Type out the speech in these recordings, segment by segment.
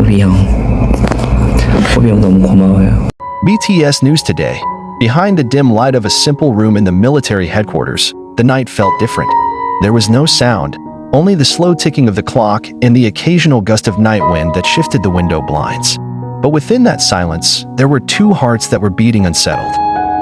우리 형. 호비 형 너무 고마워요. BTS news today. Behind the dim light of a simple room in the military headquarters, the night felt different. There was no sound, only the slow ticking of the clock and the occasional gust of night wind that shifted the window blinds. But within that silence, there were two hearts that were beating unsettled.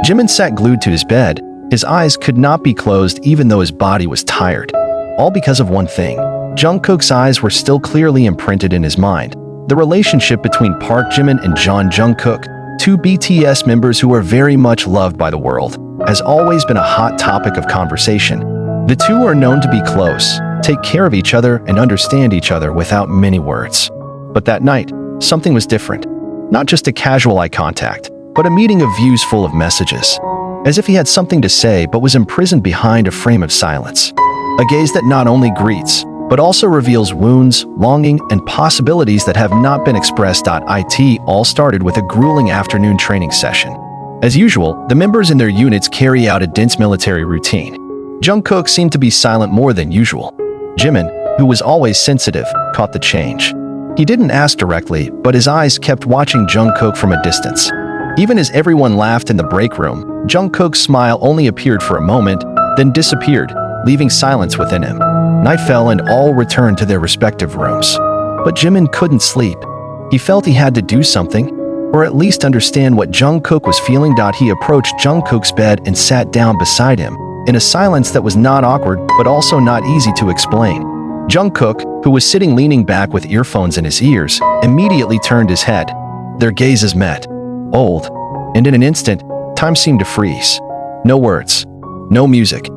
Jimin sat glued to his bed. His eyes could not be closed even though his body was tired. All because of one thing. Jungkook's eyes were still clearly imprinted in his mind. The relationship between Park Jimin and Jungkook, two BTS members who are very much loved by the world, has always been a hot topic of conversation. The two are known to be close, take care of each other, and understand each other without many words. But that night, something was different. Not just a casual eye contact, but a meeting of views full of messages. As if he had something to say but was imprisoned behind a frame of silence. A gaze that not only greets, but also reveals wounds, longing, and possibilities that have not been expressed. It all started with a grueling afternoon training session. As usual, the members in their units carry out a dense military routine. Jungkook seemed to be silent more than usual. Jimin, who was always sensitive, caught the change. He didn't ask directly, but his eyes kept watching Jungkook from a distance. Even as everyone laughed in the break room, Jungkook's smile only appeared for a moment, then disappeared, leaving silence within him. Night fell and all returned to their respective rooms. But Jimin couldn't sleep. He felt he had to do something, or at least understand what Jungkook was feeling. He approached Jungkook's bed and sat down beside him, in a silence that was not awkward but also not easy to explain. Jungkook, who was sitting leaning back with earphones in his ears, immediately turned his head. Their gazes met. Old. And in an instant, time seemed to freeze. No words. No music.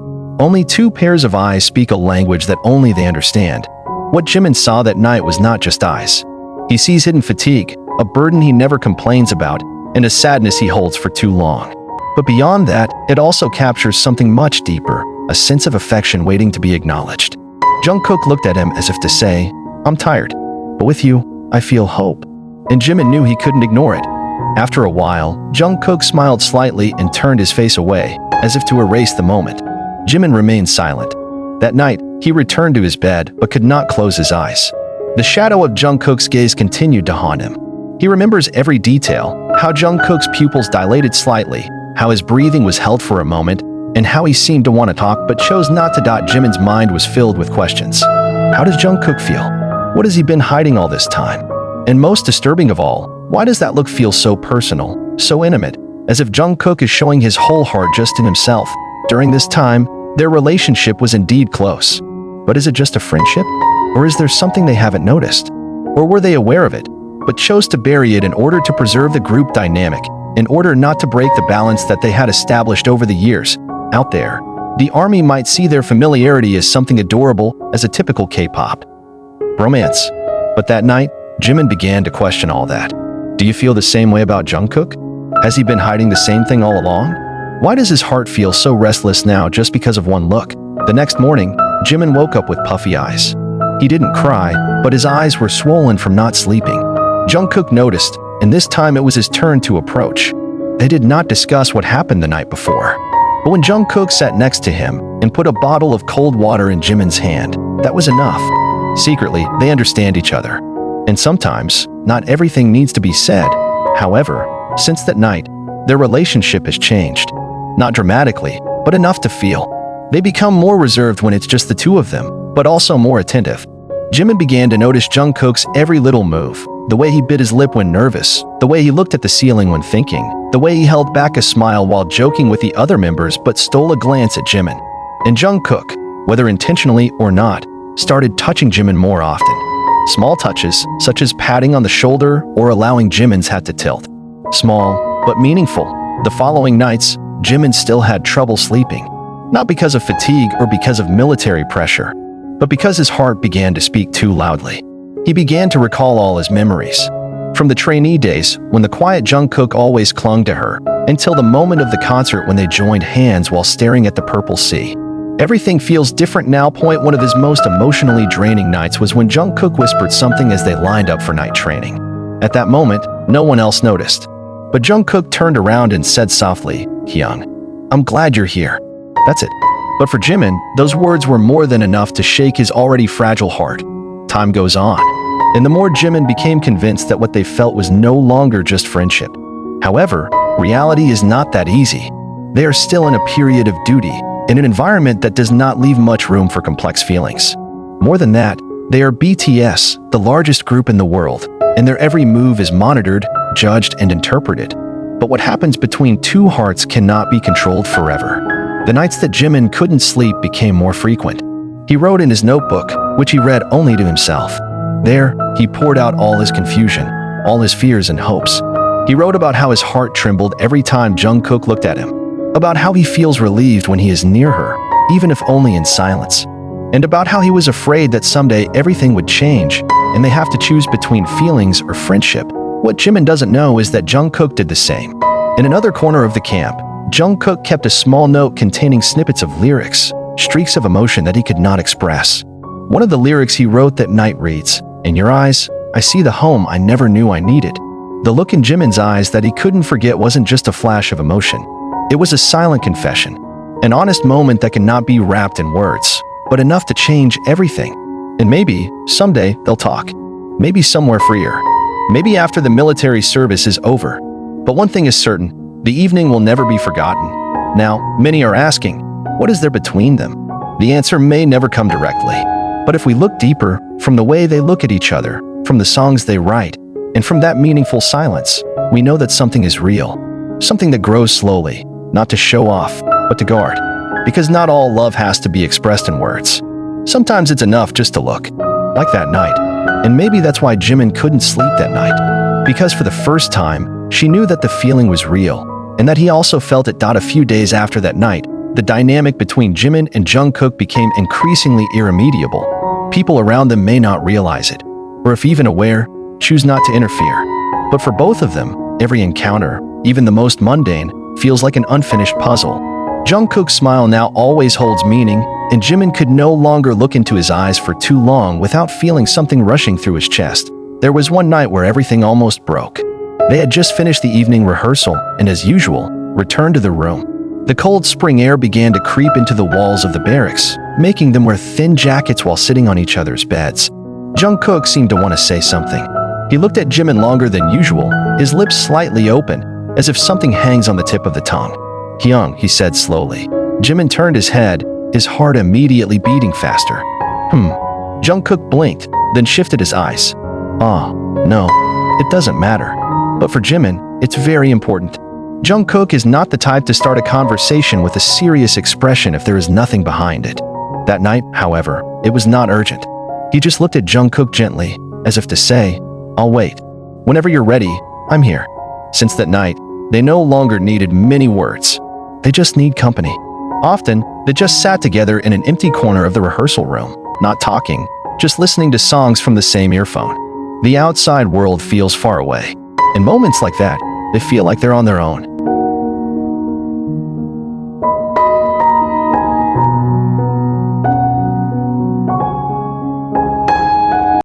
Only two pairs of eyes speak a language that only they understand. What Jimin saw that night was not just eyes. He sees hidden fatigue, a burden he never complains about, and a sadness he holds for too long. But beyond that, it also captures something much deeper, a sense of affection waiting to be acknowledged. Jungkook looked at him as if to say, "I'm tired, but with you, I feel hope." And Jimin knew he couldn't ignore it. After a while, Jungkook smiled slightly and turned his face away, as if to erase the moment. Jimin remained silent. That night, he returned to his bed but could not close his eyes. The shadow of Jungkook's gaze continued to haunt him. He remembers every detail, how Jungkook's pupils dilated slightly, how his breathing was held for a moment, and how he seemed to want to talk but chose not to. Jimin's mind was filled with questions. How does Jungkook feel? What has he been hiding all this time? And most disturbing of all, why does that look feel so personal, so intimate, as if Jungkook is showing his whole heart just in himself? During this time, their relationship was indeed close. But is it just a friendship? Or is there something they haven't noticed? Or were they aware of it, but chose to bury it in order to preserve the group dynamic, in order not to break the balance that they had established over the years? Out there, the army might see their familiarity as something adorable, as a typical K-pop romance. But that night, Jimin began to question all that. Do you feel the same way about Jungkook? Has he been hiding the same thing all along? Why does his heart feel so restless now just because of one look? The next morning, Jimin woke up with puffy eyes. He didn't cry, but his eyes were swollen from not sleeping. Jungkook noticed, and this time it was his turn to approach. They did not discuss what happened the night before. But when Jungkook sat next to him and put a bottle of cold water in Jimin's hand, that was enough. Secretly, they understand each other. And sometimes, not everything needs to be said. However, since that night, their relationship has changed. Not dramatically, but enough to feel. They become more reserved when it's just the two of them, but also more attentive. Jimin began to notice Jungkook's every little move, the way he bit his lip when nervous, the way he looked at the ceiling when thinking, the way he held back a smile while joking with the other members but stole a glance at Jimin. And Jungkook, whether intentionally or not, started touching Jimin more often. Small touches, such as patting on the shoulder or allowing Jimin's hat to tilt. Small, but meaningful. The following nights, Jimin still had trouble sleeping. Not because of fatigue or because of military pressure, but because his heart began to speak too loudly. He began to recall all his memories. From the trainee days, when the quiet Jungkook always clung to her, until the moment of the concert when they joined hands while staring at the purple sea. Everything feels different now. One of his most emotionally draining nights was when Jungkook whispered something as they lined up for night training. At that moment, no one else noticed. But Jungkook turned around and said softly, "Hyun, I'm glad you're here." That's it. But for Jimin, those words were more than enough to shake his already fragile heart. Time goes on. and the more Jimin became convinced that what they felt was no longer just friendship. However, reality is not that easy. They are still in a period of duty, in an environment that does not leave much room for complex feelings. More than that, they are BTS, the largest group in the world, and their every move is monitored, judged, and interpreted. But what happens between two hearts cannot be controlled forever. The nights that Jimin couldn't sleep became more frequent. He wrote in his notebook, which he read only to himself. There, he poured out all his confusion, all his fears and hopes. He wrote about how his heart trembled every time Jungkook looked at him, about how he feels relieved when he is near her, even if only in silence, and about how he was afraid that someday everything would change, and they have to choose between feelings or friendship. What Jimin doesn't know is that Jungkook did the same. In another corner of the camp, Jungkook kept a small note containing snippets of lyrics, streaks of emotion that he could not express. One of the lyrics he wrote that night reads, "In your eyes, I see the home I never knew I needed." The look in Jimin's eyes that he couldn't forget wasn't just a flash of emotion. It was a silent confession, an honest moment that cannot be wrapped in words, but enough to change everything. And maybe, someday, they'll talk. Maybe somewhere freer. Maybe after the military service is over. But one thing is certain, the evening will never be forgotten. Now, many are asking, what is there between them? The answer may never come directly. But if we look deeper, from the way they look at each other, from the songs they write, and from that meaningful silence, we know that something is real. Something that grows slowly, not to show off, but to guard. Because not all love has to be expressed in words. Sometimes it's enough just to look. Like that night. And maybe that's why Jimin couldn't sleep that night. Because for the first time, she knew that the feeling was real, and that he also felt it. A few days after that night, the dynamic between Jimin and Jungkook became increasingly irremediable. People around them may not realize it, or if even aware, choose not to interfere. But for both of them, every encounter, even the most mundane, feels like an unfinished puzzle. Jungkook's smile now always holds meaning, and Jimin could no longer look into his eyes for too long without feeling something rushing through his chest. There was one night where everything almost broke. They had just finished the evening rehearsal and, as usual, returned to the room. The cold spring air began to creep into the walls of the barracks, making them wear thin jackets while sitting on each other's beds. Jungkook seemed to want to say something. He looked at Jimin longer than usual, his lips slightly open, as if something hangs on the tip of the tongue. "Hyung," he said slowly. Jimin turned his head, his heart immediately beating faster. Jungkook blinked, then shifted his eyes. No, it doesn't matter. But for Jimin, it's very important. Jungkook is not the type to start a conversation with a serious expression if there is nothing behind it. That night, however, it was not urgent. He just looked at Jungkook gently, as if to say, "I'll wait. Whenever you're ready, I'm here." Since that night, they no longer needed many words. They just need company. Often, they just sat together in an empty corner of the rehearsal room, not talking, just listening to songs from the same earphone. The outside world feels far away. In moments like that, they feel like they're on their own.